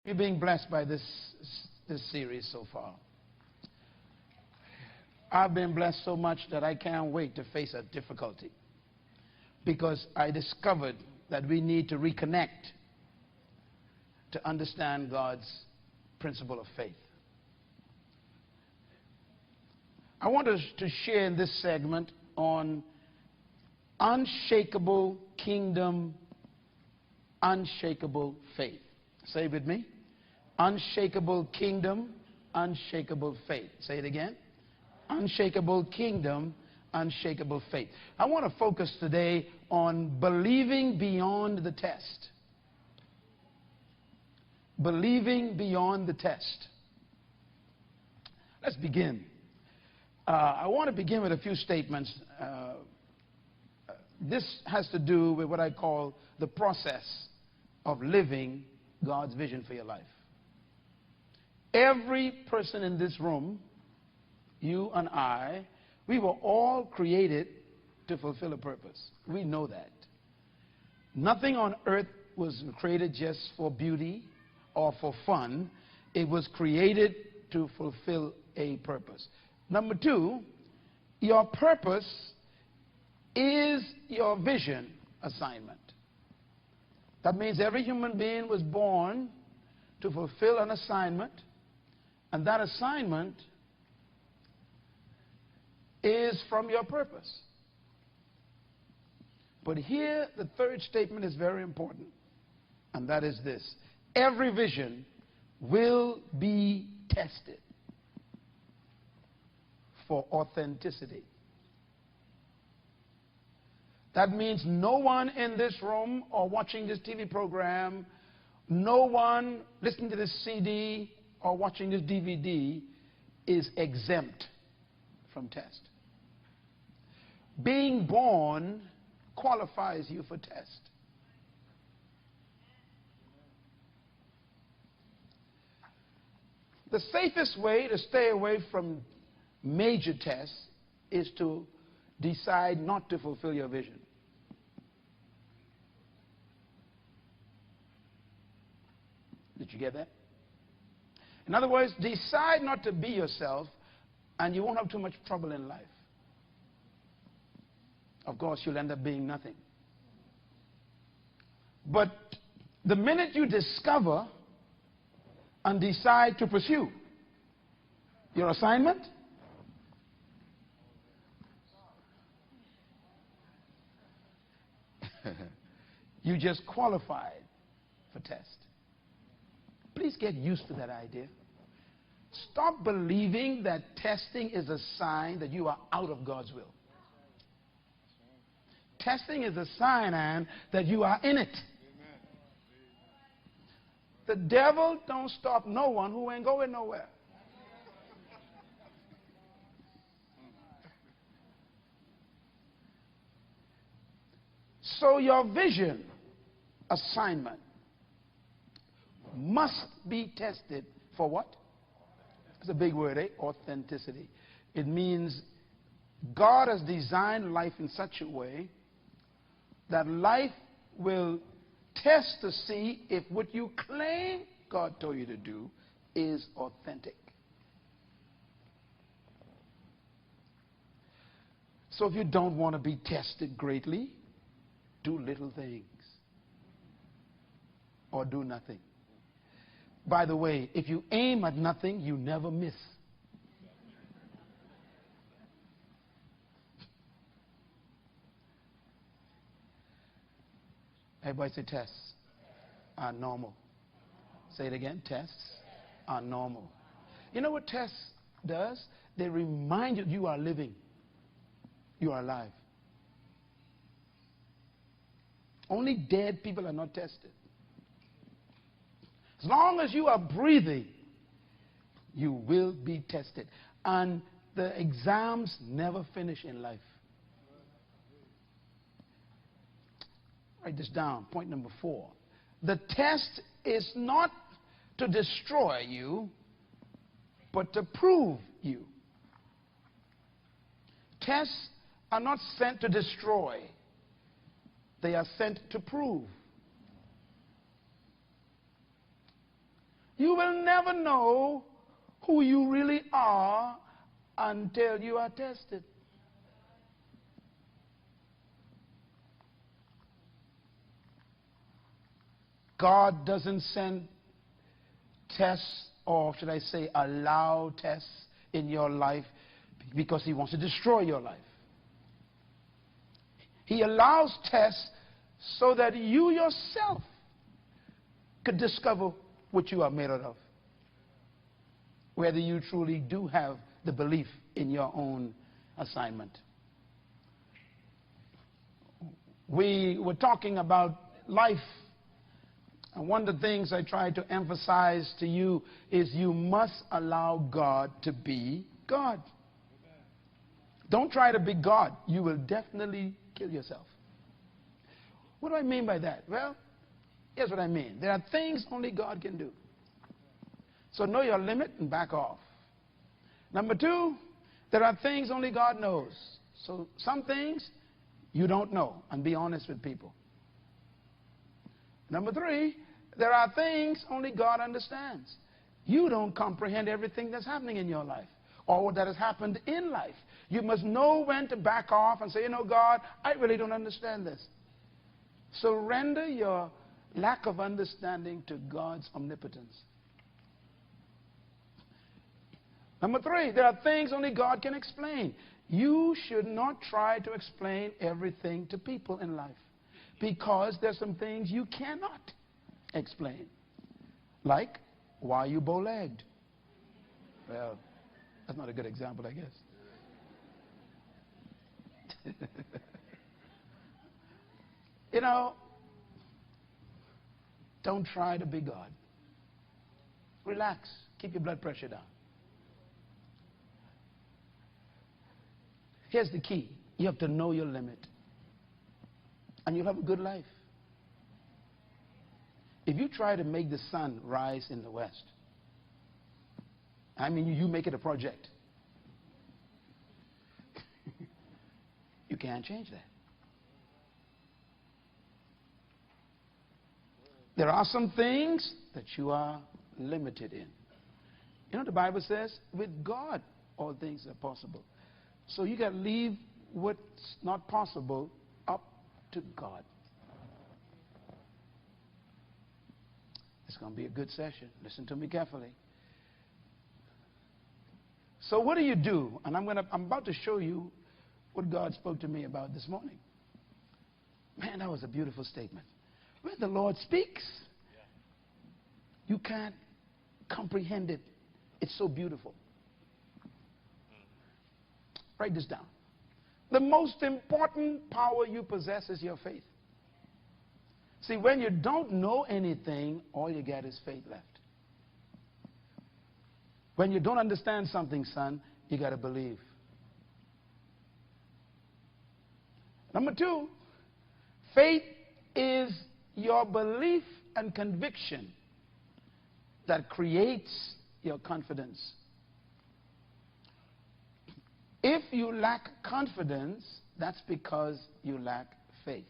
You're being blessed by this series so far. I've been blessed so much that I can't wait to face a difficulty, because I discovered that we need to reconnect to understand God's principle of faith. I want us to share in this segment on unshakable kingdom, unshakable faith. Say it with me. Unshakable kingdom, unshakable faith. Say it again. Unshakable kingdom, unshakable faith. I want to focus today on believing beyond the test. Believing beyond the test. Let's begin. I want to begin with a few statements. This has to do with what I call the process of living God's vision for your life. Every person in this room, you and I, we were all created to fulfill a purpose. We know that. Nothing on earth was created just for beauty or for fun. It was created to fulfill a purpose. Number two, your purpose is your vision assignment. That means every human being was born to fulfill an assignment, and that assignment is from your purpose. But here, the third statement is very important, and that is this: every vision will be tested for authenticity. That means no one in this room or watching this TV program, no one listening to this CD or watching this DVD is exempt from test. Being born qualifies you for test. The safest way to stay away from major tests is to decide not to fulfill your vision. Did you get that? In other words, decide not to be yourself, and you won't have too much trouble in life. Of course, you'll end up being nothing. But the minute you discover and decide to pursue your assignment, you just qualified for test. Please get used to that idea. Stop believing that testing is a sign that you are out of God's will. Testing is a sign, Ann, that you are in it. The devil don't stop no one who ain't going nowhere. So your vision assignment must be tested for what? It's a big word, eh? Authenticity. It means God has designed life in such a way that life will test to see if what you claim God told you to do is authentic. So if you don't want to be tested greatly, do little things or do nothing. By the way, if you aim at nothing, you never miss. Everybody say tests are normal. Say it again. Tests are normal. You know what tests does? They remind you you are living. You are alive. Only dead people are not tested. As long as you are breathing, you will be tested. And the exams never finish in life. Write this down. Point number 4. The test is not to destroy you, but to prove you. Tests are not sent to destroy. They are sent to prove. You will never know who you really are until you are tested. God doesn't send tests, or should I say allow tests in your life because he wants to destroy your life. He allows tests so that you yourself could discover what you are made out of. Whether you truly do have the belief in your own assignment. We were talking about life. And one of the things I try to emphasize to you is you must allow God to be God. Don't try to be God. You will definitely kill yourself. What do I mean by that? Well, here's what I mean. There are things only God can do. So know your limit and back off. Number two, there are things only God knows. So some things you don't know, and be honest with people. Number three, there are things only God understands. You don't comprehend everything that's happening in your life or what that has happened in life. You must know when to back off and say, you know, God, I really don't understand this. Surrender your lack of understanding to God's omnipotence. Number three, there are things only God can explain. You should not try to explain everything to people in life because there's some things you cannot explain. Like, why are you bow-legged? Well, that's not a good example, I guess. You know, don't try to be God. Relax. Keep your blood pressure down. Here's the key. You have to know your limit. And you'll have a good life. If you try to make the sun rise in the west, I mean, you make it a project. You can't change that. There are some things that you are limited in. You know, the Bible says, with God, all things are possible. So you got to leave what's not possible up to God. It's going to be a good session. Listen to me carefully. So what do you do? And I'm about to show you what God spoke to me about this morning. Man, that was a beautiful statement. When the Lord speaks, you can't comprehend it. It's so beautiful. Write this down. The most important power you possess is your faith. See, when you don't know anything, all you get is faith left. When you don't understand something, son, you got to believe. Number two, faith is your belief and conviction that creates your confidence. If you lack confidence, that's because you lack faith.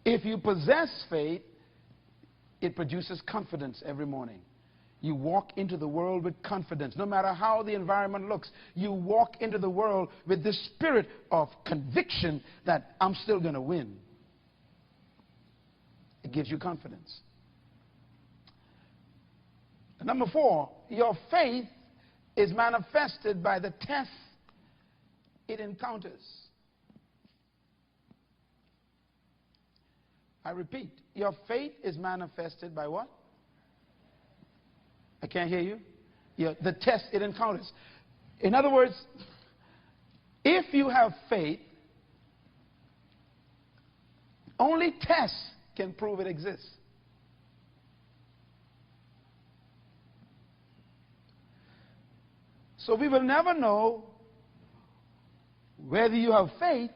If you possess faith, it produces confidence every morning. You walk into the world with confidence. No matter how the environment looks, you walk into the world with this spirit of conviction that I'm still going to win. It gives you confidence. And number four, your faith is manifested by the test it encounters. I repeat, your faith is manifested by what? I can't hear you. The test it encounters. In other words, if you have faith, only tests can prove it exists. So we will never know whether you have faith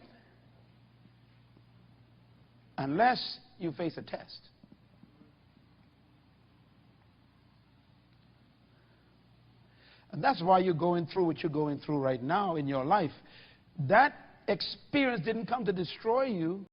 unless you face a test. And that's why you're going through what you're going through right now in your life. That experience didn't come to destroy you.